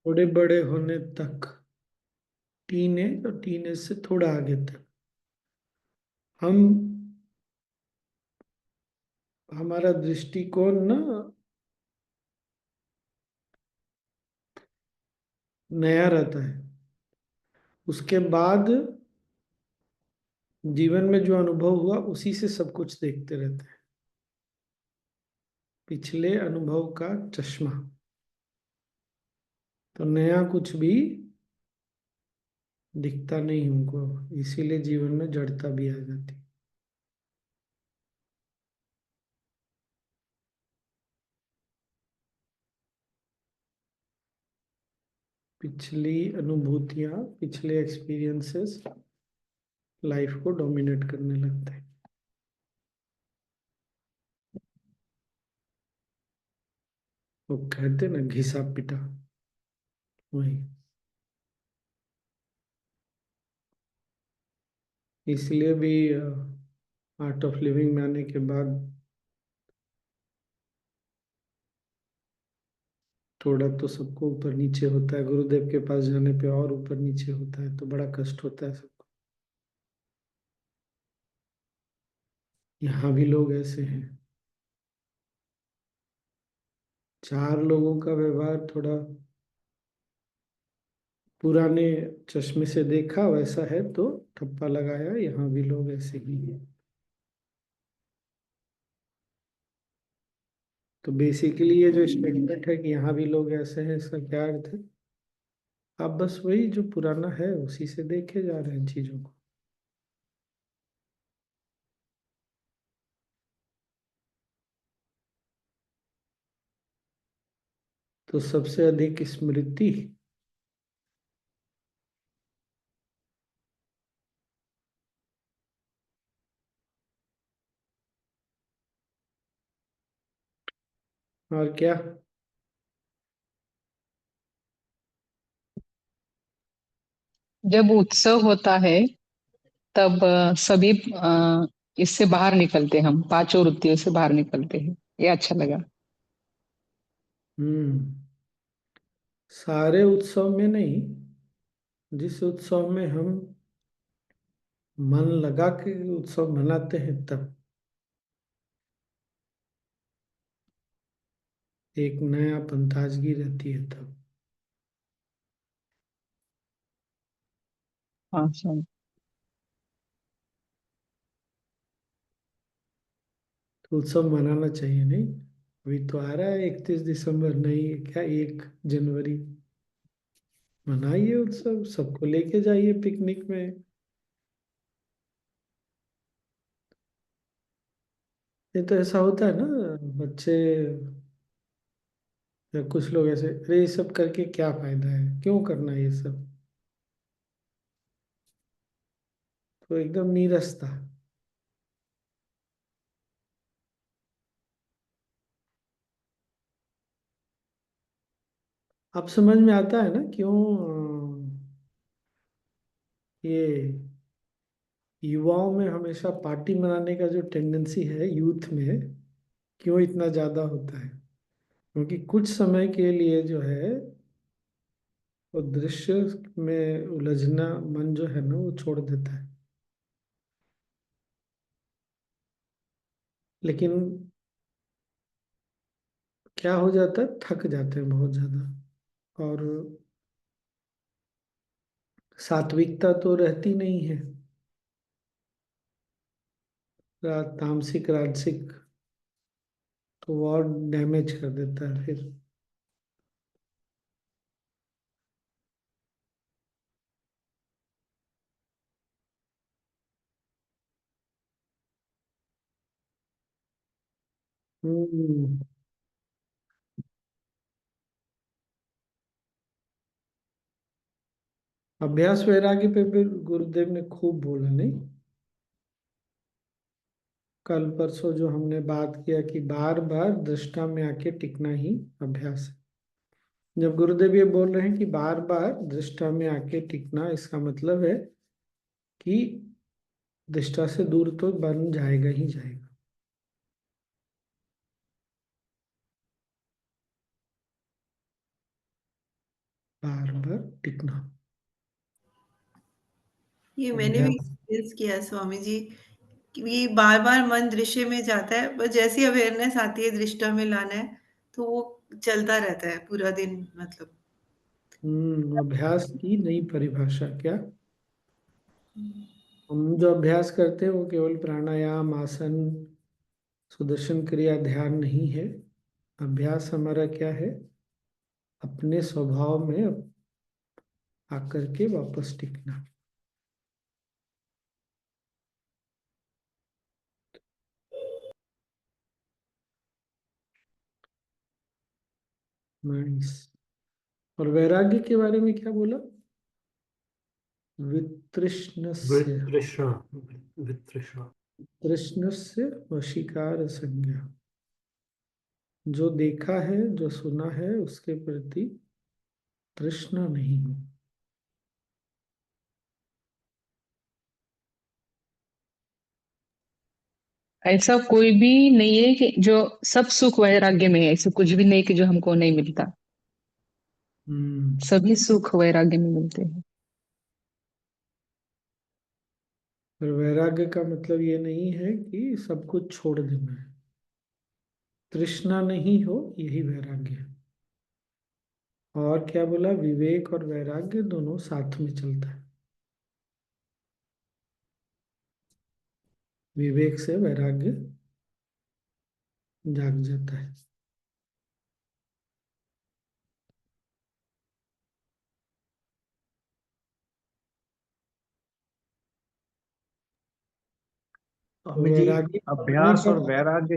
थोड़े बड़े होने तक, टीनेज और टीनेज से थोड़ा आगे तक हम, हमारा दृष्टिकोण ना नया रहता है। उसके बाद जीवन में जो अनुभव हुआ उसी से सब कुछ देखते रहते हैं। पिछले अनुभव का चश्मा। तो नया कुछ भी दिखता नहीं हमको, इसीलिए जीवन में जड़ता भी आ जाती। पिछली अनुभूतियां, पिछले एक्सपीरियंसेस लाइफ को डोमिनेट करने लगते हैं। वो कहते ना, घिसा पिटा, वही। इसलिए भी आर्ट ऑफ लिविंग में आने के बाद थोड़ा तो सबको ऊपर नीचे होता है। गुरुदेव के पास जाने पे और ऊपर नीचे होता है, तो बड़ा कष्ट होता है सबको। यहाँ भी लोग ऐसे हैं। चार लोगों का व्यवहार थोड़ा पुराने चश्मे से देखा वैसा है, तो ठप्पा लगाया। यहाँ भी लोग ऐसे ही हैं। तो बेसिकली ये जो स्टेटमेंट है कि यहाँ भी लोग ऐसे हैं, इसका क्या अर्थ है? आप बस वही जो पुराना है उसी से देखे जा रहे हैं चीजों को। तो सबसे अधिक स्मृति, और क्या? जब उत्सव होता है तब सभी इससे बाहर निकलते हैं, हम पांचों वृत्तियों से बाहर निकलते हैं। ये अच्छा लगा। हम्म। सारे उत्सव में नहीं, जिस उत्सव में हम मन लगा के उत्सव मनाते हैं तब एक नयापन, ताजगी रहती है तब। हाँ सर। तो उत्सव मनाना चाहिए नहीं? अभी तो आ रहा है 31 दिसंबर, नहीं क्या, 1 जनवरी। मनाइए उत्सव, सबको लेके जाइए पिकनिक में। ये तो ऐसा होता है ना, बच्चे या कुछ लोग ऐसे, अरे ये सब करके क्या फायदा है, क्यों करना ये सब? तो एकदम नीरसता। अब समझ में आता है ना क्यों ये युवाओं में हमेशा पार्टी मनाने का जो टेंडेंसी है यूथ में, क्यों इतना ज्यादा होता है? क्योंकि कुछ समय के लिए जो है वो दृश्य में उलझना, मन जो है ना वो छोड़ देता है। लेकिन क्या हो जाता है, थक जाते हैं बहुत ज्यादा। और सात्विकता तो रहती नहीं है। तामसिक राजसिक, तो वो और डैमेज कर देता है फिर। हम्म। अभ्यास वैराग्य पे भी गुरुदेव ने खूब बोला नहीं? कल परसों जो हमने बात किया कि बार बार दृष्टा में आके टिकना ही अभ्यास है। जब गुरुदेव ये बोल रहे हैं कि बार बार दृष्टा में आके टिकना, इसका मतलब है कि दृष्टा से दूर तो बन जाएगा ही जाएगा। बार बार टिकना। ये मैंने भी अभ्यास। एक्सपीरियंस किया है स्वामी जी, कि ये बार-बार मन दृश्य में जाता है, बस जैसे ही अवेयरनेस आती है दृष्टा में लाना है, तो वो चलता रहता है पूरा दिन मतलब। अभ्यास की नई परिभाषा क्या? हम जो अभ्यास करते हैं वो केवल प्राणायाम, आसन, सुदर्शन क्रिया, ध्यान नहीं है। अभ्यास हमारा क्या है? अपने स्वभाव में आकर के वापस टिकना। नाइस। और वैराग्य के बारे में क्या बोला? वितृष्णस्य। वितृष्णा। वितृष्णा। तृष्णस्य वशीकार संज्ञा। जो देखा है, जो सुना है, उसके प्रति तृष्णा नहीं हो। ऐसा कोई भी नहीं है कि जो, सब सुख वैराग्य में है, ऐसा कुछ भी नहीं कि जो हमको नहीं मिलता। हम्म सभी सुख वैराग्य में मिलते हैं। पर वैराग्य का मतलब ये नहीं है कि सब कुछ छोड़ देना है। तृष्णा नहीं हो, यही वैराग्य है। और क्या बोला? विवेक और वैराग्य दोनों साथ में चलता है। विवेक से वैराग्य जाग जाता है। तो स्वामी जी, वैरागी बनने अभ्यास का, और वैराग्य।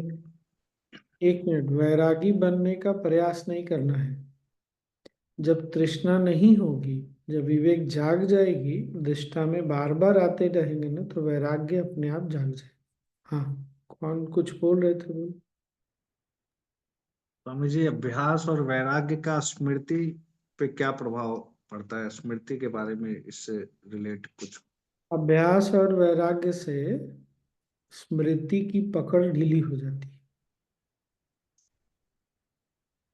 एक मिनट, वैरागी बनने का प्रयास नहीं करना है। जब तृष्णा नहीं होगी, जब विवेक जाग जाएगी, दृष्टा में बार बार आते रहेंगे ना, तो वैराग्य अपने आप जाग जाए। हाँ, कौन कुछ बोल रहे थे? बोल। स्वामी जी, अभ्यास और वैराग्य का स्मृति पे क्या प्रभाव पड़ता है? स्मृति के बारे में इससे रिलेट कुछ। अभ्यास और वैराग्य से स्मृति की पकड़ ढीली हो जाती है।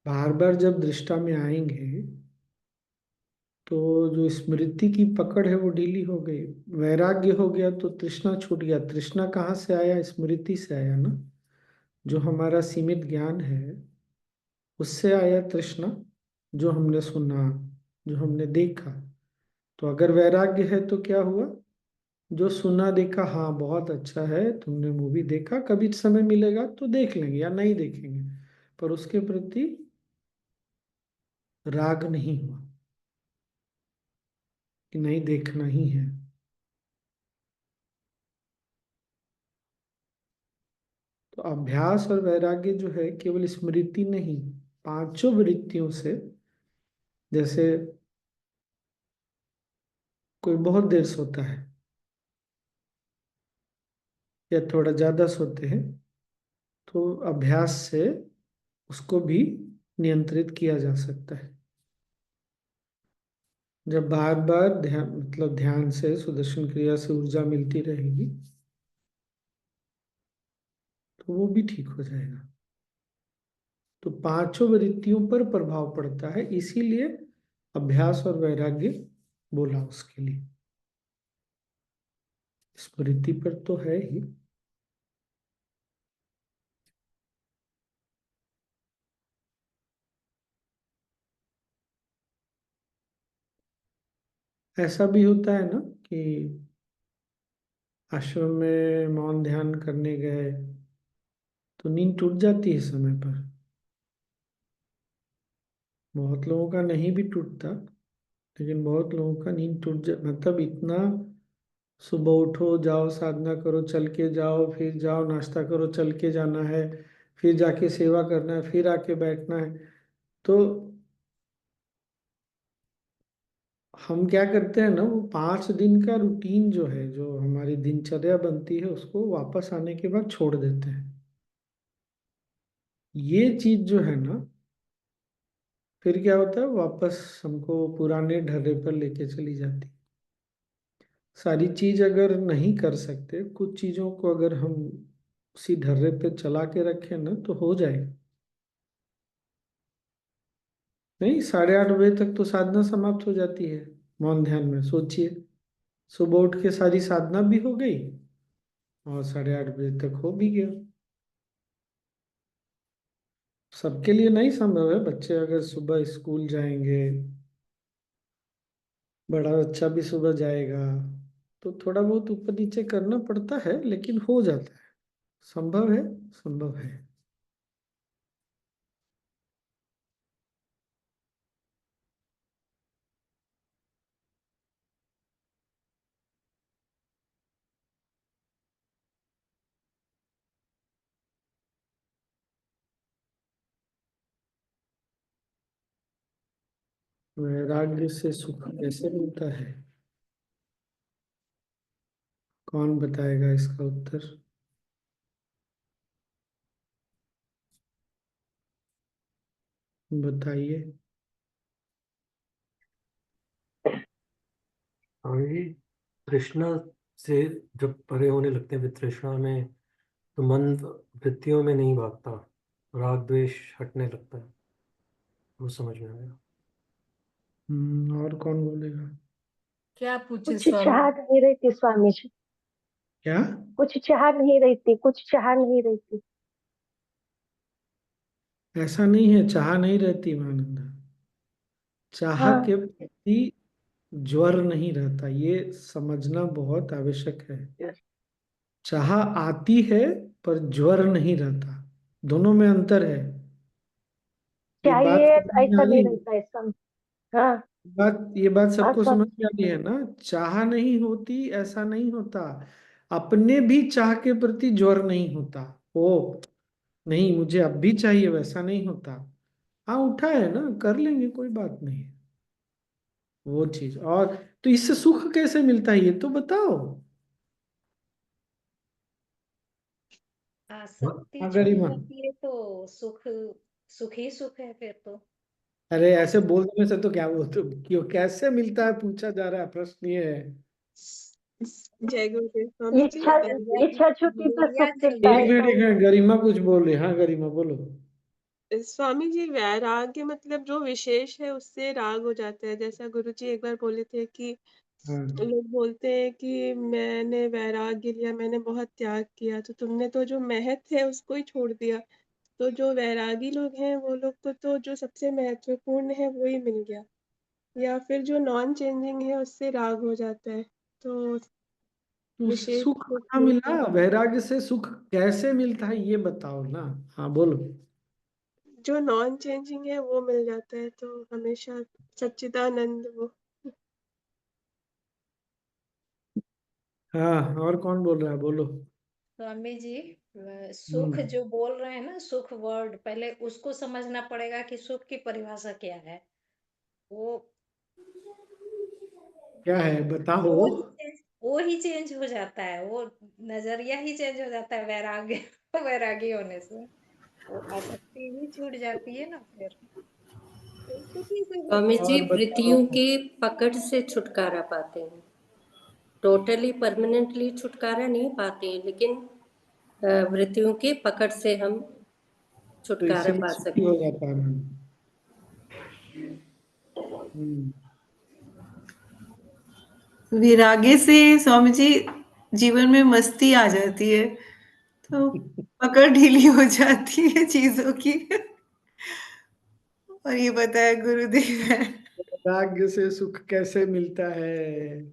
बार बार जब दृष्टा में आएंगे तो जो स्मृति की पकड़ है वो ढीली हो गई। वैराग्य हो गया तो तृष्णा छूट गया। तृष्णा कहाँ से आया? स्मृति से आया ना। जो हमारा सीमित ज्ञान है उससे आया तृष्णा। जो हमने सुना, जो हमने देखा। तो अगर वैराग्य है तो क्या हुआ? जो सुना देखा, हाँ बहुत अच्छा है, तुमने मूवी देखा, कभी समय मिलेगा तो देख लेंगे या नहीं देखेंगे, पर उसके प्रति राग नहीं हुआ कि नहीं देखना ही है। तो अभ्यास और वैराग्य जो है केवल स्मृति नहीं, पांचों वृत्तियों से। जैसे कोई बहुत देर सोता है या थोड़ा ज्यादा सोते हैं, तो अभ्यास से उसको भी नियंत्रित किया जा सकता है। जब बार बार ध्यान, मतलब ध्यान से, सुदर्शन क्रिया से ऊर्जा मिलती रहेगी तो वो भी ठीक हो जाएगा। तो पांचों वृत्तियों पर प्रभाव पड़ता है, इसीलिए अभ्यास और वैराग्य बोला उसके लिए। स्मृति पर तो है ही। ऐसा भी होता है ना कि आश्रम में मौन ध्यान करने गए तो नींद टूट जाती है समय पर। बहुत लोगों का नहीं भी टूटता, लेकिन बहुत लोगों का नींद टूट जा, मतलब इतना। सुबह उठो, जाओ साधना करो, चल के जाओ, फिर जाओ नाश्ता करो, चल के जाना है, फिर जाके सेवा करना है, फिर आके बैठना है। तो हम क्या करते हैं ना, वो 5 दिन का रूटीन जो है, जो हमारी दिनचर्या बनती है, उसको वापस आने के बाद छोड़ देते हैं। ये चीज जो है ना, फिर क्या होता है, वापस हमको पुराने ढर्रे पर लेके चली जाती। सारी चीज अगर नहीं कर सकते, कुछ चीजों को अगर हम उसी ढर्रे पे चला के रखें ना, तो हो जाएगा। नहीं, 8:30 बजे तक तो साधना समाप्त हो जाती है मौन ध्यान में। सोचिए, सुबह उठ के सारी साधना भी हो गई और 8:30 बजे तक हो भी गया। सबके लिए नहीं संभव है। बच्चे अगर सुबह स्कूल जाएंगे, बड़ा बच्चा भी सुबह जाएगा, तो थोड़ा बहुत ऊपर नीचे करना पड़ता है, लेकिन हो जाता है। संभव है, संभव है। वैराग्य से सुख कैसे मिलता है? कौन बताएगा इसका उत्तर? बताइए। वही तृष्णा से जब परे होने लगते हैं, वितृष्णा में, तो मन वृत्तियों में नहीं भागता, राग द्वेष हटने लगता है। वो समझ में आया। और कौन बोलेगा? क्या पूछे कुछ स्वामी? चाह नहीं रहती स्वामी जी, क्या? कुछ चाह नहीं रहती, कुछ चाह नहीं रहती। ऐसा नहीं है, चाह नहीं रहती महानंदा। चाह हाँ, के प्रति ज्वर नहीं रहता, ये समझना बहुत आवश्यक है। चाह आती है पर ज्वर नहीं रहता, दोनों में अंतर है। ये बात चाहिए समझ में ऐसा आ नहीं रही है? रहता है सब। हाँ ये बात हाँ सबको सब। समझ में आ रही है ना? चाह नहीं होती ऐसा नहीं होता, अपने भी चाह के प्रति ज्वर नहीं होता। ओ नहीं, मुझे अब भी चाहिए, वैसा नहीं होता। हाँ, उठा है ना, कर लेंगे, कोई बात नहीं। वो चीज। और तो इससे सुख कैसे मिलता है, ये तो बताओ। आसक्ति हाँ, छूट गरिमा। जाती है तो सुख, सुख ही सुख है फिर तो। अरे ऐसे आसक्ति बोलने से तो क्या वो तो क्यों कैसे मिलता है पूछा जा रहा है, प्रश्न ये है। जय गुरुदेव स्वामी जी। इच्छा, इच्छा छुट्टी पर दुनिया सुख चल मिलता रही है एक मिनट, स्वामी। गरिमा कुछ बोल रही है। हाँ गरिमा बोलो। स्वामी जी, वैराग्य मतलब जो विशेष है उससे राग हो जाता है। जैसा गुरु जी एक बार बोले थे कि हाँ, लोग बोलते हैं कि मैंने वैराग्य लिया, मैंने बहुत त्याग किया, तो तुमने तो जो महत्व है उसको ही छोड़ दिया। तो जो वैरागी लोग हैं वो लोग को तो जो सबसे महत्वपूर्ण है वो ही मिल गया, या फिर जो नॉन चेंजिंग है उससे राग हो जाता है। तो तो विशेष सुख सुख कहाँ मिलता मिला? है। वैराग्य से सुख कैसे मिलता है, ये बताओ ना। हाँ बोलो। जो नॉन चेंजिंग है वो मिल जाता है, तो हमेशा सच्चिदानंद वो। हाँ, और कौन बोल रहा है, बोलो। स्वामी जी, सुख हम्म जो बोल रहे हैं ना, सुख वर्ड, पहले उसको समझना पड़ेगा कि सुख की परिभाषा क्या है। वो क्या है बताओ। वो ही चेंज हो जाता है, वो नजरिया ही चेंज हो जाता है वैराग्य वैरागी होने से। वो आसक्ति ही छूट जाती है ना फिर। तो सुख ही सुख स्वामी होता है। जी, और बताओ। वृत्तियों की पकड़ से छुटकारा पाते हैं। टोटली परमानेंटली छुटकारा नहीं पाते हैं, लेकिन वृत्तियों की पकड़ से हम तो छुटकारा इसीलिए पा सुखी सकते हो हैं। जाता है मन। हम्म विरागी से स्वामी जी जीवन में मस्ती आ जाती है, तो पकड़ ढीली हो जाती है चीजों की। और ये बताया गुरुदेव है। वैराग्य से सुख कैसे मिलता है?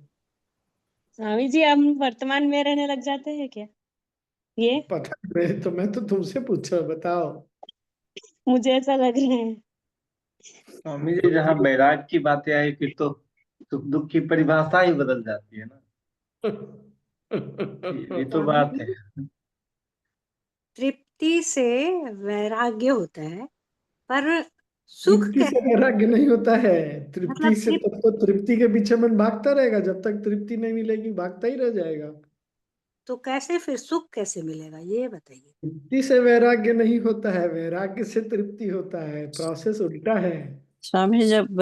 स्वामी जी, हम वर्तमान में रहने लग जाते हैं क्या? ये पता नहीं, मैं तो तुमसे पूछा, बताओ। मुझे ऐसा लग रहा है। स्वामी जी, जहाँ बैराग की बातें आई फिर तो सुख दुख की परिभाषा ही बदल जाती है ना। ये तो स्वामी बात है। जी, तृप्ति से वैराग्य होता है, पर सुख तृप्ति से कैसे? वैराग्य नहीं होता है। तृप्ति मतलब से तब तो तृप्ति के पीछे मन भागता रहेगा, जब तक तृप्ति नहीं मिलेगी भागता ही रह जाएगा। तो कैसे फिर सुख कैसे मिलेगा, ये बताइए। तृप्ति से वैराग्य नहीं होता है, वैराग्य से तृप्ति होता है, प्रोसेस उल्टा है। स्वामी जी, जब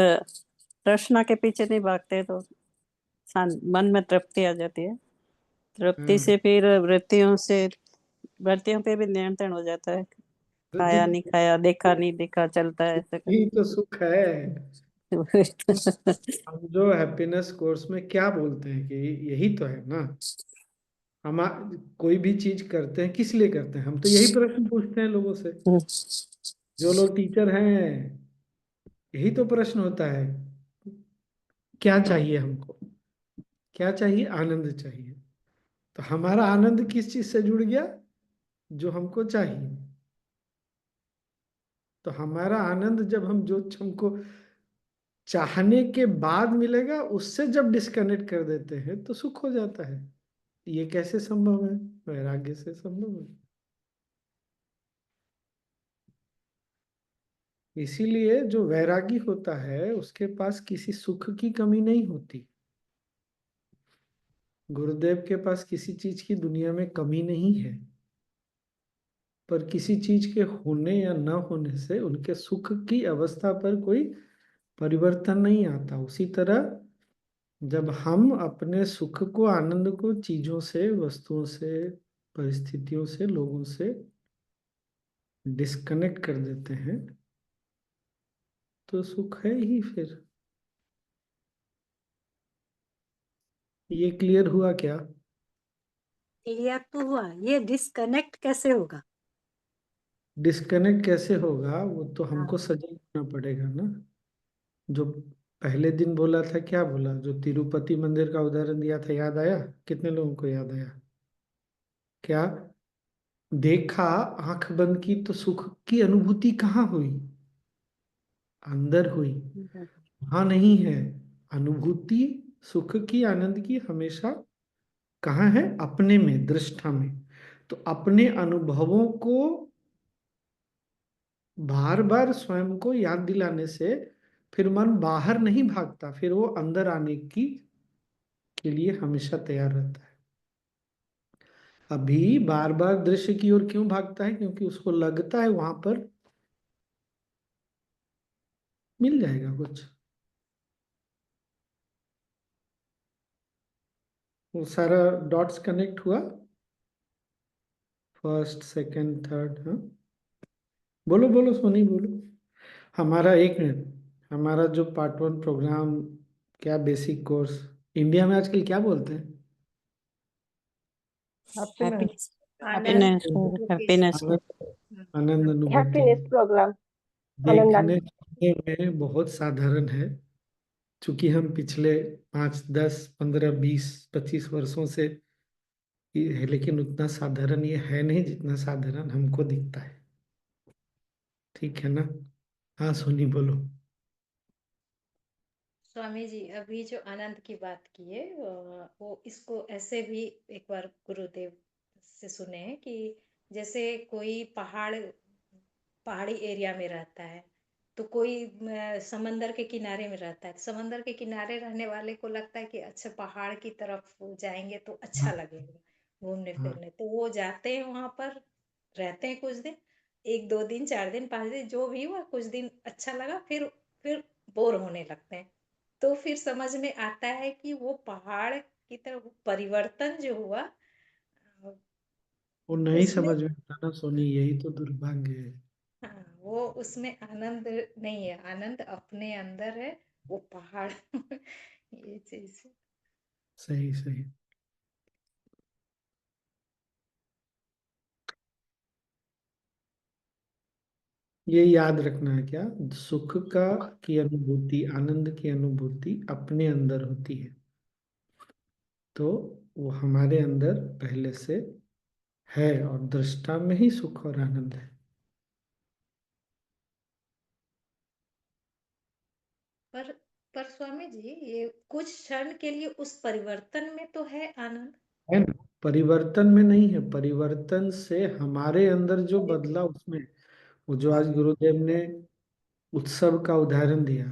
तृष्णा के पीछे नहीं भागते तो मन में तृप्ति आ जाती है। तृप्ति से फिर वृत्तियों पे भी नियंत्रण हो जाता है। खाया नहीं खाया, देखा नहीं देखा, चलता है ऐसे यही तो सुख है। करके। हम जो हैप्पीनेस कोर्स में क्या बोलते हैं कि यही तो है ना। हम कोई भी चीज करते हैं किस लिए करते हैं, हम तो यही प्रश्न पूछते हैं लोगों से। जो लोग टीचर हैं, यही तो प्रश्न होता है, क्या चाहिए हमको, क्या चाहिए, आनंद चाहिए। तो हमारा आनंद किस चीज से जुड़ गया, जो हमको चाहिए। तो हमारा आनंद जब हम जो हमको चाहने के बाद मिलेगा, उससे जब डिस्कनेक्ट कर देते हैं तो सुख हो जाता है। ये कैसे संभव है, वैराग्य से संभव है। इसीलिए जो वैरागी होता है उसके पास किसी सुख की कमी नहीं होती। गुरुदेव के पास किसी चीज की दुनिया में कमी नहीं है, पर किसी चीज के होने या न होने से उनके सुख की अवस्था पर कोई परिवर्तन नहीं आता। उसी तरह जब हम अपने सुख को, आनंद को चीजों से, वस्तुओं से, परिस्थितियों से, लोगों से डिस्कनेक्ट कर देते हैं तो सुख है ही फिर। ये क्लियर हुआ क्या? क्लियर तो हुआ, ये डिस्कनेक्ट कैसे होगा? डिस्कनेक्ट कैसे होगा, वो तो हाँ, हमको सजग होना पड़ेगा ना। जो पहले दिन बोला था, क्या बोला, जो तिरुपति मंदिर का उदाहरण दिया था, याद आया? कितने लोगों को याद आया? क्या देखा, आंख बंद की तो सुख की अनुभूति कहाँ हुई? अंदर हुई, वहां नहीं है। अनुभूति सुख की, आनंद की हमेशा कहाँ है? अपने में, दृष्टा में। तो अपने अनुभवों को बार बार स्वयं को याद दिलाने से फिर मन बाहर नहीं भागता, फिर वो अंदर आने की के लिए हमेशा तैयार रहता है। अभी बार बार दृश्य की ओर क्यों भागता है? क्योंकि उसको लगता है वहां पर मिल जाएगा कुछ। वो सारा डॉट्स कनेक्ट हुआ, फर्स्ट सेकंड थर्ड। हाँ, बोलो बोलो सोनी, बोलो। हमारा, एक मिनट, हमारा जो पार्ट 1 प्रोग्राम, क्या बेसिक कोर्स, इंडिया में आजकल क्या बोलते हैं? हैप्पीनेस, आनंद हैप्पीनेस, अनुभूति से। हैप्पीनेस। आनंद अनुभूति। हैप्पीनेस प्रोग्राम, देखने आनंदानुभूति। सुनने में बहुत साधारण है, क्योंकि हम पिछले 5, 10, 15, 20, 25 वर्षों से ये है, लेकिन उतना साधारण ये है नहीं जितना साधारण हमको दिखता है। ठीक है ना? हाँ सोनी, बोलो। स्वामी जी अभी जो आनंद की बात की है, वो इसको ऐसे भी एक बार गुरुदेव से सुने हैं कि जैसे कोई पहाड़ी एरिया में रहता है, तो कोई समंदर के किनारे में रहता है। समंदर के किनारे रहने वाले को लगता है कि अच्छा पहाड़ की तरफ जाएंगे तो अच्छा हाँ लगेगा घूमने हाँ। फिरने, तो वो जाते हैं वहां पर, रहते हैं कुछ दिन, 1 2 दिन 4 दिन 5 दिन जो भी हुआ, कुछ दिन अच्छा लगा, फिर बोर होने लगते हैं। तो फिर समझ में आता है कि वो पहाड़ की तरफ परिवर्तन जो हुआ, अ, वो नहीं उसमें, समझ में आता ना सोनी, यही तो दुर्भाग्य है। हाँ, वो उसमें आनंद नहीं है, आनंद अपने अंदर है, वो पहाड़ ये चीज। सही सही। ये याद रखना है क्या, सुख का की अनुभूति, आनंद की अनुभूति अपने अंदर होती है। तो वो हमारे अंदर पहले से है, और दृष्टा में ही सुख और आनंद है। पर पर स्वामी जी ये कुछ क्षण के लिए उस परिवर्तन में तो है आनंद। है ना? परिवर्तन में नहीं है, परिवर्तन से हमारे अंदर जो बदला उसमें। वो जो आज गुरुदेव ने उत्सव का उदाहरण दिया,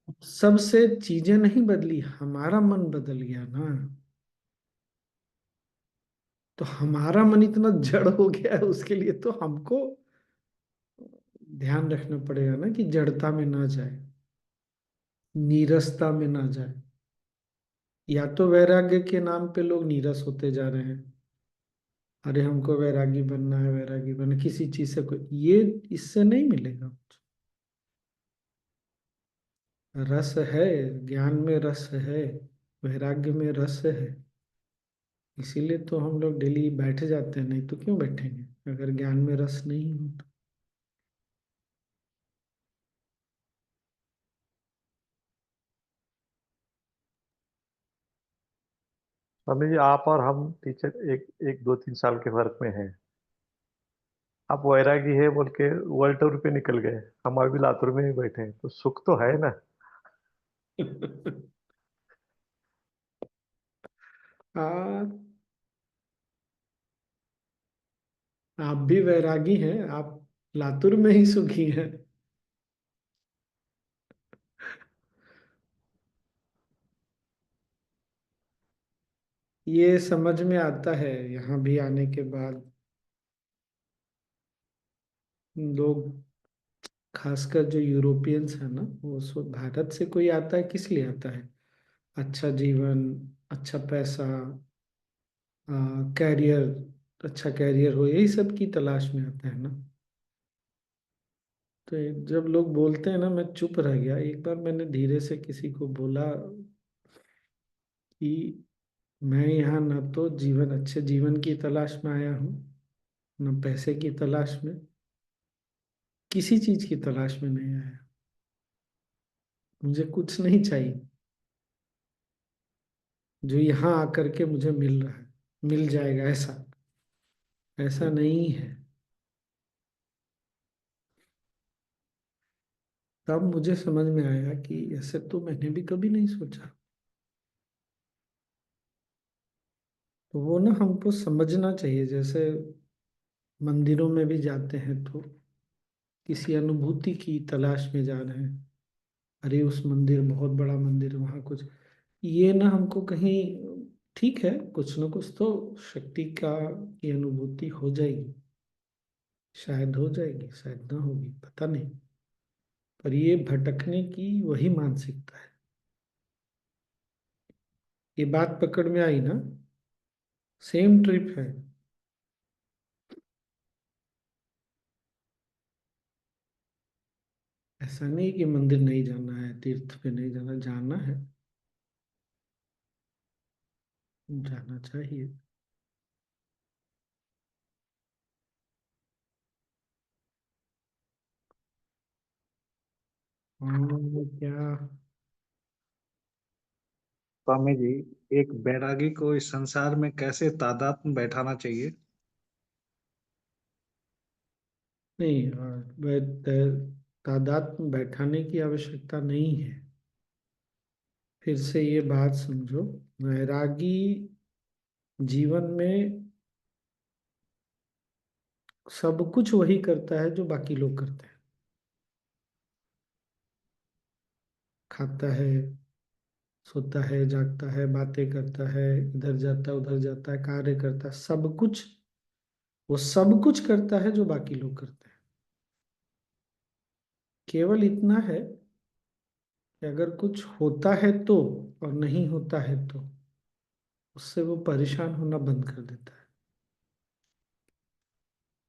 उत्सव से चीजें नहीं बदली, हमारा मन बदल गया ना। तो हमारा मन इतना जड़ हो गया है, उसके लिए तो हमको ध्यान रखना पड़ेगा ना कि जड़ता में ना जाए, नीरसता में ना जाए। या तो वैराग्य के नाम पे लोग नीरस होते जा रहे हैं, अरे हमको वैरागी बनना है, वैरागी बनना, किसी चीज से कोई, ये इससे नहीं मिलेगा। रस है, ज्ञान में रस है, वैराग्य में रस है। इसीलिए तो हम लोग डेली बैठ जाते हैं, नहीं तो क्यों बैठेंगे अगर ज्ञान में रस नहीं हो तो। स्वामी जी, आप और हम टीचर एक एक 2-3 साल के फर्क में हैं। आप वैरागी है बोल के वर्ल्ड टूर पे निकल गए, हम अभी लातूर में ही बैठे हैं, तो सुख तो है ना। आ, आप भी वैरागी हैं, आप लातुर में ही सुखी हैं। ये समझ में आता है यहाँ भी आने के बाद। लोग, खासकर जो यूरोपियंस है ना, वो भारत से कोई आता है किस लिए आता है? अच्छा जीवन, अच्छा पैसा, कैरियर, अच्छा कैरियर हो, यही सब की तलाश में आता है ना। तो जब लोग बोलते हैं ना, मैं चुप रह गया। एक बार मैंने धीरे से किसी को बोला कि मैं यहाँ न तो जीवन, अच्छे जीवन की तलाश में आया हूँ, न पैसे की तलाश में, किसी चीज की तलाश में नहीं आया। मुझे कुछ नहीं चाहिए जो यहाँ आकर के मुझे मिल रहा है, मिल जाएगा, ऐसा ऐसा नहीं है। तब मुझे समझ में आया कि ऐसे तो मैंने भी कभी नहीं सोचा। तो वो ना हमको समझना चाहिए। जैसे मंदिरों में भी जाते हैं तो किसी अनुभूति की तलाश में जा रहे हैं। अरे उस मंदिर, बहुत बड़ा मंदिर, वहाँ कुछ, ये ना हमको कहीं, ठीक है, कुछ ना कुछ तो शक्ति का की अनुभूति हो जाएगी, शायद हो जाएगी, शायद ना होगी, पता नहीं। पर ये भटकने की वही मानसिकता है। ये बात पकड़ में आई ना? सेम ट्रिप है। ऐसा नहीं कि मंदिर नहीं जाना है, तीर्थ पे नहीं जाना, जाना है, जाना चाहिए। क्या? स्वामी जी, एक बैरागी को इस संसार में कैसे तादाद में बैठाना चाहिए? नहीं, तादाद में बैठाने की आवश्यकता नहीं है। फिर से ये बात समझो, वैरागी जीवन में सब कुछ वही करता है जो बाकी लोग करते हैं। खाता है, सोता है, जागता है, बातें करता है, इधर जाता है, उधर जाता है, कार्य करता है, सब कुछ, वो सब कुछ करता है जो बाकी लोग करते हैं। केवल इतना है कि अगर कुछ होता है तो, और नहीं होता है तो, उससे वो परेशान होना बंद कर देता है।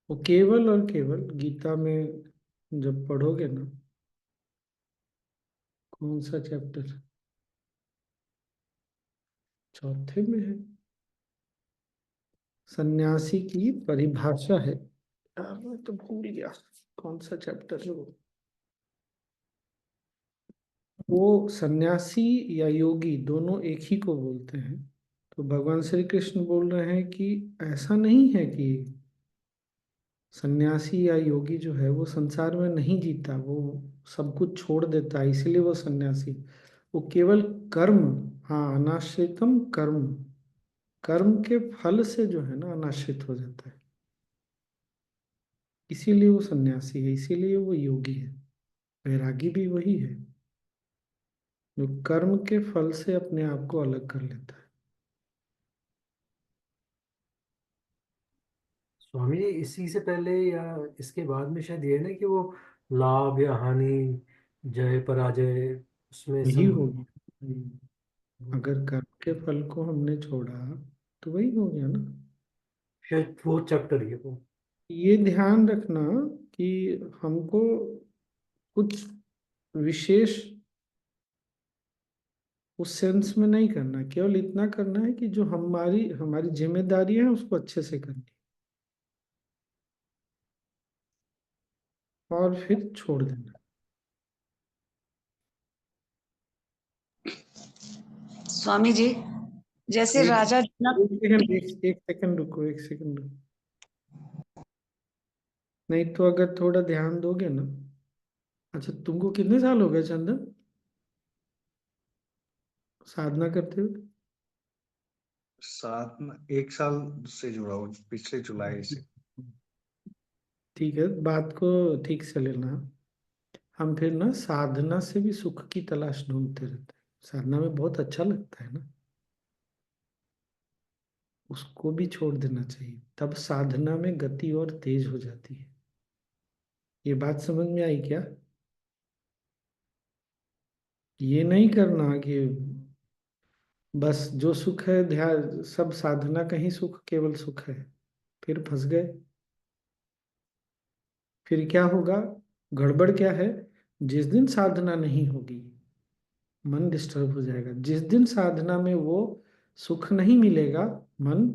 वो केवल और केवल गीता में जब पढ़ोगे ना, कौन सा चैप्टर, चौथे में है, सन्यासी की परिभाषा है। यार मैं तो भूल गया कौन सा चैप्टर है वो सन्यासी या योगी दोनों एक ही को बोलते हैं। तो भगवान श्री कृष्ण बोल रहे हैं कि ऐसा नहीं है कि सन्यासी या योगी जो है वो संसार में नहीं जीता, वो सब कुछ छोड़ देता है, इसीलिए वो सन्यासी। वो केवल कर्म, हाँ, अनाश्रितम कर्म, कर्म के फल से जो है ना अनाश्रित हो जाता है, इसीलिए वो सन्यासी है, इसीलिए वो योगी है। वैरागी भी वही है जो कर्म के फल से अपने आप को अलग कर लेता है। स्वामी जी, इसी से पहले या इसके बाद में शायद ये है ना कि वो लाभ या हानि, जय पराजय, उसमें यही सम। होगी। अगर कर्म के फल को हमने छोड़ा तो वही हो गया ना। शायद वो चैप्टर ही है वो। ये ध्यान रखना कि हमको कुछ विशेष उस सेंस में नहीं करना, केवल इतना करना है कि जो हमारी हमारी जिम्मेदारी है उसको अच्छे से करनी, और फिर छोड़ देना। स्वामी जी, जैसे एक राजा जनक एक सेकंड रुको, एक सेकंड रुको। नहीं तो अगर थोड़ा ध्यान दोगे ना। अच्छा, तुमको कितने साल हो गए चंदन साधना करते हुए? साथ में 1 साल से जुड़ा हूँ, पिछले जुलाई से। ठीक है, बात को ठीक से लेना। हम फिर ना साधना से भी सुख की तलाश ढूंढते रहते हैं। साधना में बहुत अच्छा लगता है ना, उसको भी छोड़ देना चाहिए, तब साधना में गति और तेज हो जाती है। ये बात समझ में आई क्या? ये नहीं करना कि बस जो सुख है ध्यान, सब साधना का ही सुख केवल सुख है, फिर फंस गए। फिर क्या होगा? गड़बड़ क्या है? जिस दिन साधना नहीं होगी मन डिस्टर्ब हो जाएगा, जिस दिन साधना में वो सुख नहीं मिलेगा मन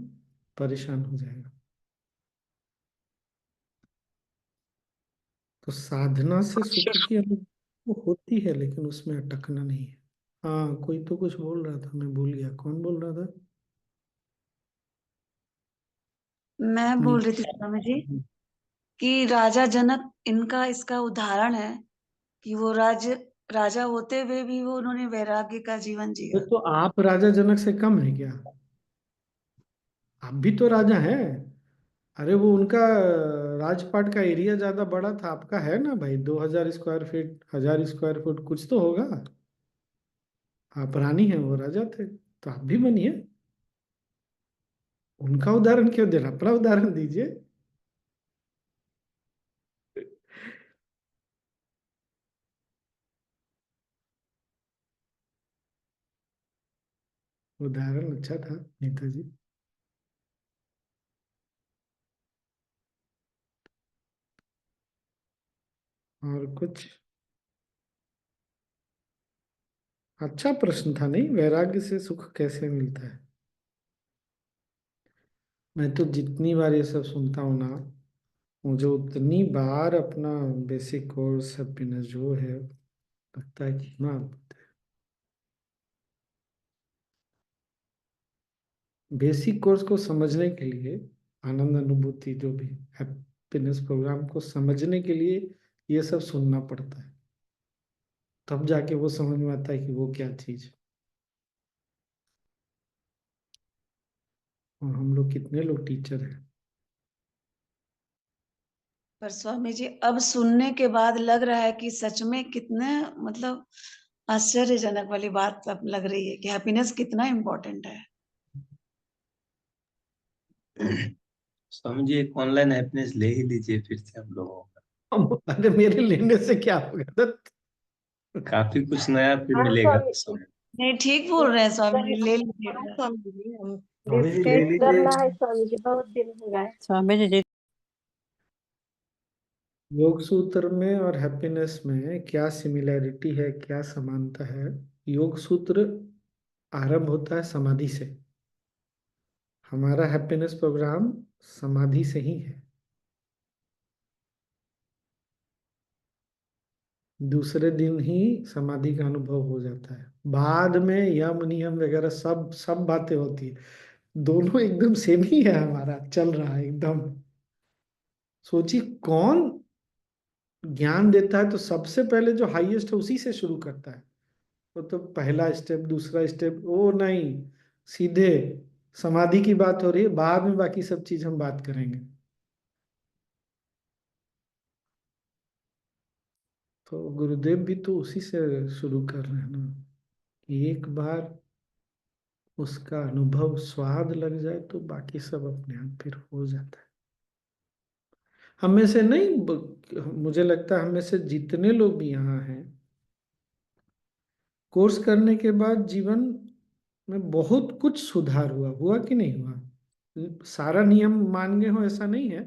परेशान हो जाएगा। तो साधना से सुख की अनुभूति होती है, लेकिन उसमें अटकना नहीं है। हाँ, कोई तो कुछ बोल रहा था, मैं भूल गया कौन बोल रहा था। मैं बोल रही थी स्वामी जी कि राजा जनक इनका इसका उदाहरण है कि वो राजा होते हुए भी वो उन्होंने वैराग्य का जीवन जिया। तो आप राजा जनक से कम है क्या? आप भी तो राजा हैं। अरे वो उनका राजपाट का एरिया ज्यादा बड़ा था, आपका है ना भाई, 2000 स्क्वायर फीट, 1000 स्क्वायर फुट कुछ तो होगा। आप रानी हैं, वो राजा थे, तो आप भी बनिए। उनका उदाहरण क्यों दे रहा, अपना उदाहरण दीजिए। उदाहरण अच्छा था नेताजी। और कुछ अच्छा प्रश्न था नहीं, वैराग्य से सुख कैसे मिलता है? मैं तो जितनी बार ये सब सुनता हूँ ना, मुझे उतनी बार अपना बेसिक कोर्स हैप्पीनेस जो है लगता है कि ना, बेसिक कोर्स को समझने के लिए, आनंद अनुभूति जो भी हैप्पीनेस प्रोग्राम को समझने के लिए ये सब सुनना पड़ता है, तब जाके वो समझ में आता है कि वो क्या चीज है। और हम लोग कितने लोग टीचर हैं। पर स्वामी जी अब सुनने के बाद लग रहा है कि सच में कितने मतलब आश्चर्यजनक वाली बात अब लग रही है कि हैप्पीनेस कितना इम्पोर्टेंट है। स्वामी जी एक ऑनलाइन हैप्पीनेस ले ही लीजिए फिर से हम लोगों का। अरे मेरे लेने से क्या होगा दत्त? काफी कुछ नया फिर हाँ मिलेगा स्वामी जी, स्वामी। नहीं ठीक बोल रहे हैं स्वामी जी, ले हाँ लीजिएगा। स्वामी जी, हम स्वामी जी ले डिस्कस लीजिए। करना है स्वामी जी, बहुत दिन हो गए। स्वामी जी योग सूत्र में और हैप्पीनेस में क्या सिमिलैरिटी है, क्या समानता है? योग सूत्र आरंभ होता है समाधि से, हमारा हैप्पीनेस प्रोग्राम समाधि से ही है। दूसरे दिन ही समाधि का अनुभव हो जाता है, बाद में यम नियम वगैरह सब सब बातें होती है। दोनों एकदम सेम ही है, हमारा चल रहा है एकदम। सोचिए कौन ज्ञान देता है तो सबसे पहले जो हाईएस्ट है उसी से शुरू करता है। वो तो पहला स्टेप दूसरा स्टेप वो नहीं, सीधे समाधि की बात हो रही है, बाद में बाकी सब चीज हम बात करेंगे। तो गुरुदेव भी तो उसी से शुरू कर रहे हैं ना, कि एक बार उसका अनुभव स्वाद लग जाए तो बाकी सब अपने आप फिर हो जाता है। हम में से नहीं, मुझे लगता है हम में से जितने लोग भी यहाँ हैं, कोर्स करने के बाद जीवन में बहुत कुछ सुधार हुआ, हुआ कि नहीं हुआ? सारा नियम मान गए हो ऐसा नहीं है,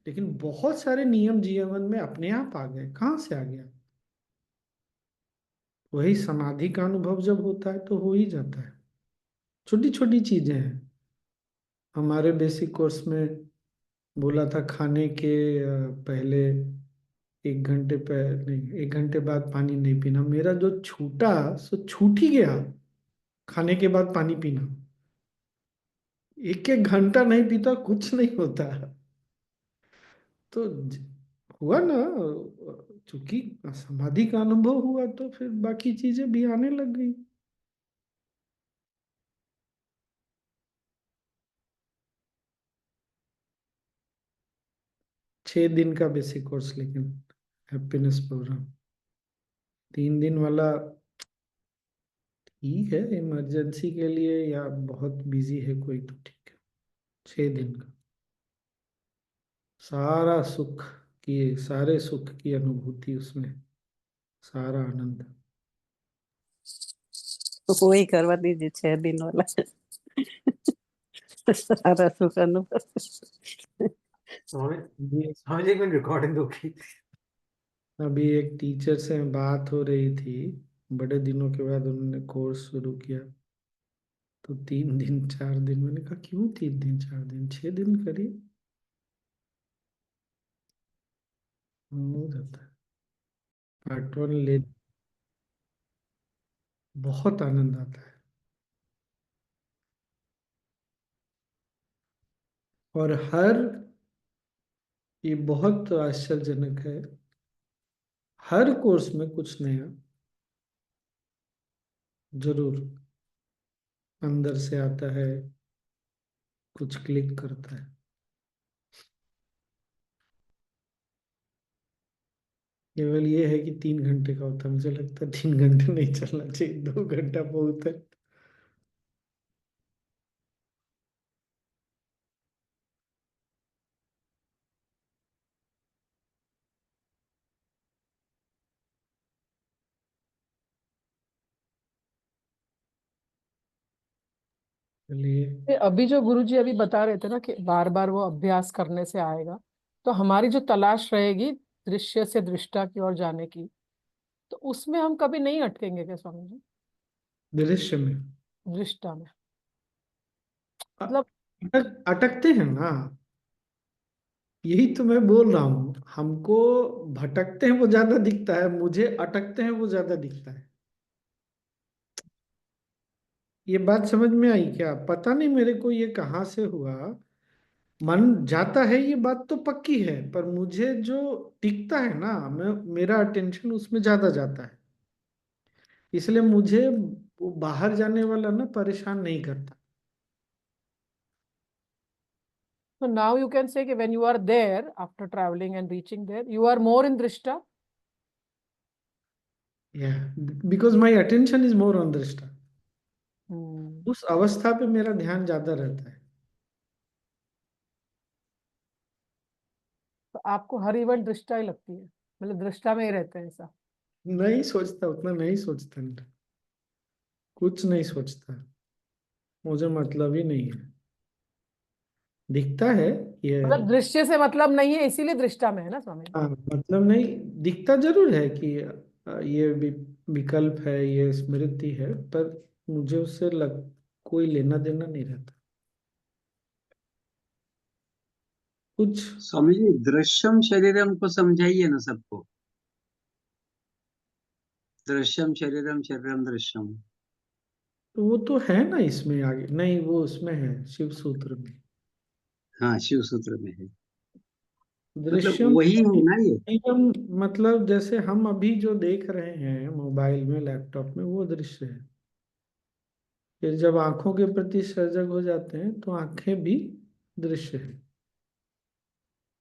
लेकिन बहुत सारे नियम जीवन में अपने आप आ गए। कहाँ से आ गया? वही समाधि का अनुभव जब होता है तो हो ही जाता है। छोटी छोटी चीजें हैं। हमारे बेसिक कोर्स में बोला था खाने के पहले 1 घंटे नहीं, 1 घंटे बाद पानी नहीं पीना। मेरा जो छूटा सो छूट ही गया। खाने के बाद पानी पीना, 1 1 घंटा नहीं पीता कुछ नहीं होता। तो हुआ ना, चूंकि समाधि का अनुभव हुआ तो फिर बाकी चीजें भी आने लग गई। छह दिन का बेसिक कोर्स, लेकिन हैप्पीनेस प्रोग्राम 3 दिन वाला ठीक है, इमरजेंसी के लिए या बहुत बिजी है कोई तो ठीक है। 6 दिन का सारा सुख की, सारे सुख की अनुभूति उसमें, सारा आनंद। तो वही करवा दीजिए 6 दिन वाला। सारा सुख अनुभव। स्वामी जी को रिकॉर्डिंग होगी। अभी एक टीचर से बात हो रही थी, बड़े दिनों के बाद उन्होंने कोर्स शुरू किया, तो 3 दिन 4 दिन, मैंने कहा क्यों 3 दिन 4 दिन, 6 दिन करिए, हो जाता है। पार्ट 1 ले, बहुत आनंद आता है। और ये बहुत आश्चर्यजनक है, हर कोर्स में कुछ नया जरूर अंदर से आता है, कुछ क्लिक करता है। केवल ये है कि 3 घंटे का होता है, मुझे लगता है 3 घंटे नहीं चलना चाहिए, 2 घंटा बहुत है। चलिए, अभी जो गुरुजी अभी बता रहे थे ना कि बार बार वो अभ्यास करने से आएगा, तो हमारी जो तलाश रहेगी दृश्य से दृष्टा की ओर जाने की, तो उसमें हम कभी नहीं अटकेंगे क्या स्वामी जी? दृश्य में दृष्टा में अ- मतलब अटकते हैं ना, यही तो मैं बोल रहा हूँ। हमको भटकते हैं वो ज्यादा दिखता है, मुझे अटकते हैं वो ज्यादा दिखता है। ये बात समझ में आई क्या? पता नहीं मेरे को ये कहाँ से हुआ। मन जाता है, ये बात तो पक्की है, पर मुझे जो टिकता है ना, मेरा अटेंशन उसमें ज्यादा जाता है। इसलिए मुझे वो बाहर जाने वाला ना परेशान नहीं करता। so now you can say कि when you are there after traveling and reaching there you are more in दृष्टा. Because my attention is more on दृष्टा। उस अवस्था पे मेरा ध्यान ज्यादा रहता है। तो आपको हर इवेंट दृष्टा ही लगती है, मतलब दृष्टा में ही रहते हैं ऐसा? नहीं सोचता, उतना नहीं सोचता, कुछ नहीं सोचता, मुझे मतलब ही नहीं है। दिखता है ये, मतलब दृश्य से मतलब नहीं है इसीलिए दृष्टा में है ना स्वामी? हाँ मतलब नहीं, दिखता जरूर है कि ये विकल्प है, ये स्मृति है, पर मुझे उससे कोई लेना देना नहीं रहता कुछ। स्वामी जी दृश्यम शरीरम को समझाइए ना सबको। दृश्यम शरीरम शरीरम दृश्यम। तो वो तो है ना इसमें आगे, नहीं वो उसमें है शिव सूत्र में। हाँ शिव सूत्र में है, मतलब दृश्यम वही है ना ये। हम, मतलब जैसे हम अभी जो देख रहे हैं मोबाइल में लैपटॉप में, वो दृश्य है। फिर जब आंखों के प्रति सजग हो जाते हैं तो आंखें भी दृश्य है।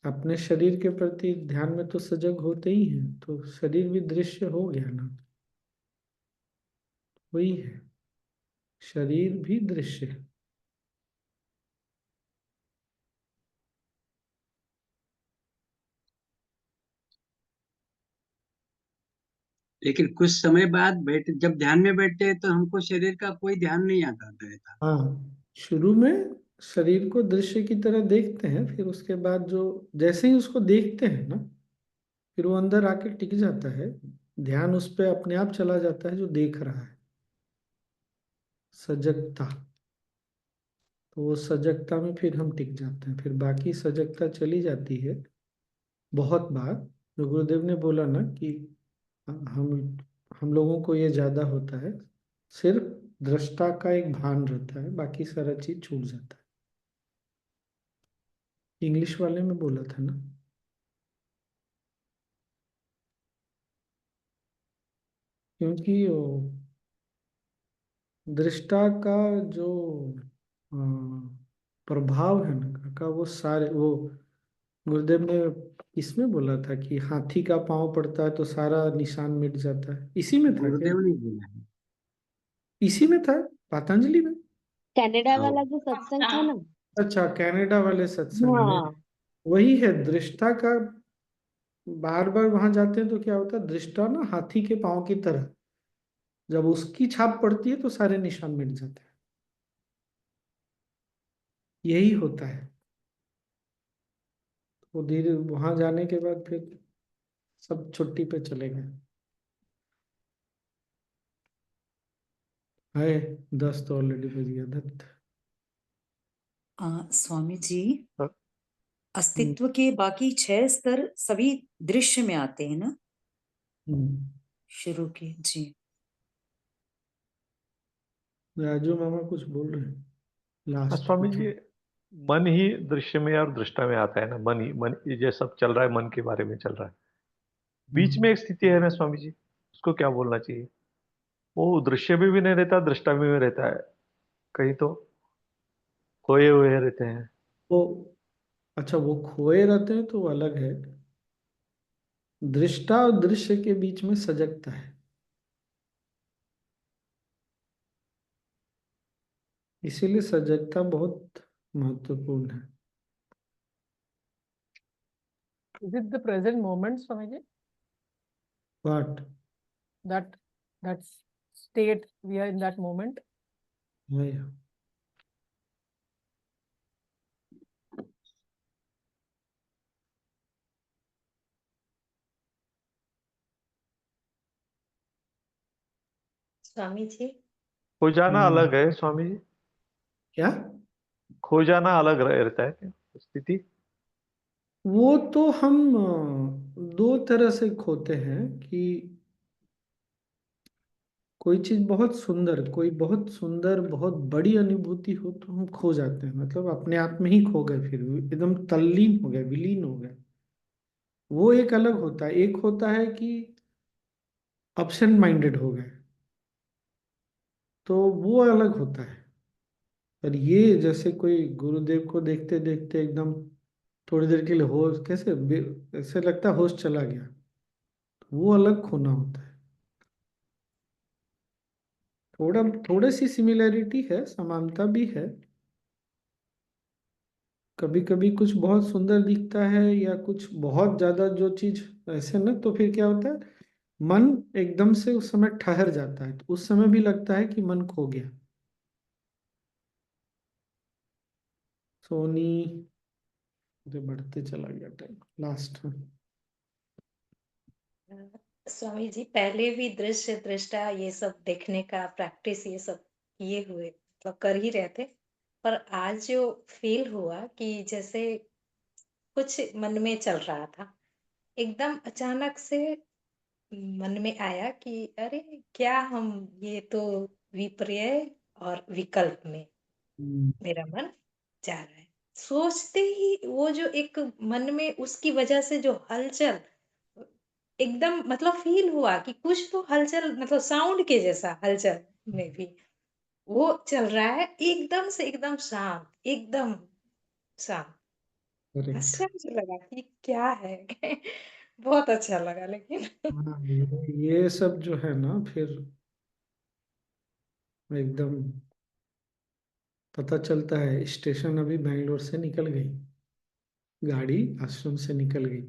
अपने शरीर के प्रति ध्यान में तो सजग होते ही हैं, तो शरीर भी दृश्य हो गया ना, वही है, शरीर भी दृश्य है। लेकिन कुछ समय बाद बैठ जब ध्यान में बैठते हैं तो हमको शरीर का कोई ध्यान नहीं आता रहता। हाँ, शुरू में शरीर को दृश्य की तरह देखते हैं, फिर उसके बाद जो जैसे ही उसको देखते हैं ना, फिर वो अंदर आके टिक जाता है, ध्यान उस पर अपने आप चला जाता है जो देख रहा है, सजगता। तो वो सजगता में फिर हम टिक जाते हैं, फिर बाकी सजगता चली जाती है बहुत बार। जो गुरुदेव ने बोला ना कि हम लोगों को ये ज्यादा होता है, सिर्फ दृष्टा का एक भान रहता है, बाकी सारा चीज छूट जाता है। इंग्लिश वाले में बोला था ना। क्योंकि वो दृष्टा का जो अ, प्रभाव है ना का, वो सारे वो गुरुदेव ने इसमें बोला था कि हाथी का पांव पड़ता है तो सारा निशान मिट जाता है, इसी में था क्या? गुरुदेव ने बोला है। इसी में था, पतंजलि में। कनाडा हाँ वाला जो सत्संग था ना। अच्छा, कनाडा वाले सत्संग में हाँ। वही है दृष्टा का। बार बार वहां जाते हैं तो क्या होता है, दृष्टा ना हाथी के पांव की तरह, जब उसकी छाप पड़ती है तो सारे निशान मिट जाते हैं। यही होता है। वो धीरे वहां जाने के बाद फिर सब छुट्टी पे चले गए। है 10 तो ऑलरेडी बज गया दत्त। स्वामी जी, हम्म, अस्तित्व के बाकी 6 स्तर सभी दृश्य में आते हैं ना, शुरू के? जी। राजू मामा कुछ बोल रहे हैं लास्ट स्वामी में। जी, मन ही दृश्य में और दृष्टा में आता है ना। मन ये सब चल रहा है, मन के बारे में चल रहा है। बीच में एक स्थिति है ना स्वामी जी, उसको क्या बोलना चाहिए? वो दृश्य में भी नहीं रहता, दृष्टा में भी रहता है, कहीं तो खोए हुए रहते हैं। वो अच्छा, वो खोए रहते हैं तो वो अलग है। दृष्टा और दृश्य के बीच में सजगता है, इसीलिए सजगता बहुत महत्वपूर्ण है। Is it the present moment, Swamiji? What? That that state we are in that moment. Yeah. Swami ji, खो जाना अलग है स्वामी जी। क्या? खो जाना अलग रहता है क्या स्थिति? वो तो हम दो तरह से खोते हैं कि कोई चीज बहुत सुंदर, कोई बहुत सुंदर बहुत बड़ी अनुभूति हो तो हम खो जाते हैं, मतलब अपने आप में ही खो गए, फिर एकदम तल्लीन हो गए, विलीन हो गए। वो एक अलग होता है। एक होता है कि एब्सेंट माइंडेड हो गए, तो वो अलग होता है। पर ये जैसे कोई गुरुदेव को देखते देखते एकदम थोड़ी देर के लिए होश, कैसे ऐसे लगता है होश चला गया, तो वो अलग खोना होता है। थोड़ी सी सिमिलैरिटी है, समानता भी है। कभी कभी कुछ बहुत सुंदर दिखता है या कुछ बहुत ज्यादा जो चीज ऐसे ना, तो फिर क्या होता है, मन एकदम से उस समय ठहर जाता है, तो उस समय भी लगता है कि मन खो गया। सोनी बढ़ते चला गया टाइम लास्ट में। स्वामी जी, पहले भी दृश्य दृष्टा ये सब देखने का प्रैक्टिस ये सब किए हुए मतलब कर ही रहे थे, पर आज जो फील हुआ कि जैसे कुछ मन में चल रहा था, एकदम अचानक से मन में आया कि अरे क्या हम ये तो विपर्य और विकल्प में मेरा मन जा रहा है। सोचते ही वो जो एक मन में उसकी वजह से जो हलचल एकदम मतलब फील हुआ कि कुछ तो हलचल मतलब साउंड के जैसा हलचल में भी वो चल रहा है, एकदम शांत, एकदम शांत। करेक्ट। अच्छा मुझे लगा कि क्या है बहुत अच्छा लगा लेकिन हाँ, ये सब जो है ना, फिर एकदम पता चलता है। स्टेशन अभी बैंगलोर से निकल गई, गाड़ी आश्रम से निकल गई,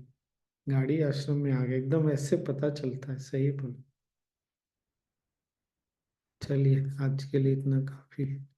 गाड़ी आश्रम में आ गई, एकदम ऐसे पता चलता है। सही बोल। चलिए, आज के लिए इतना काफी है।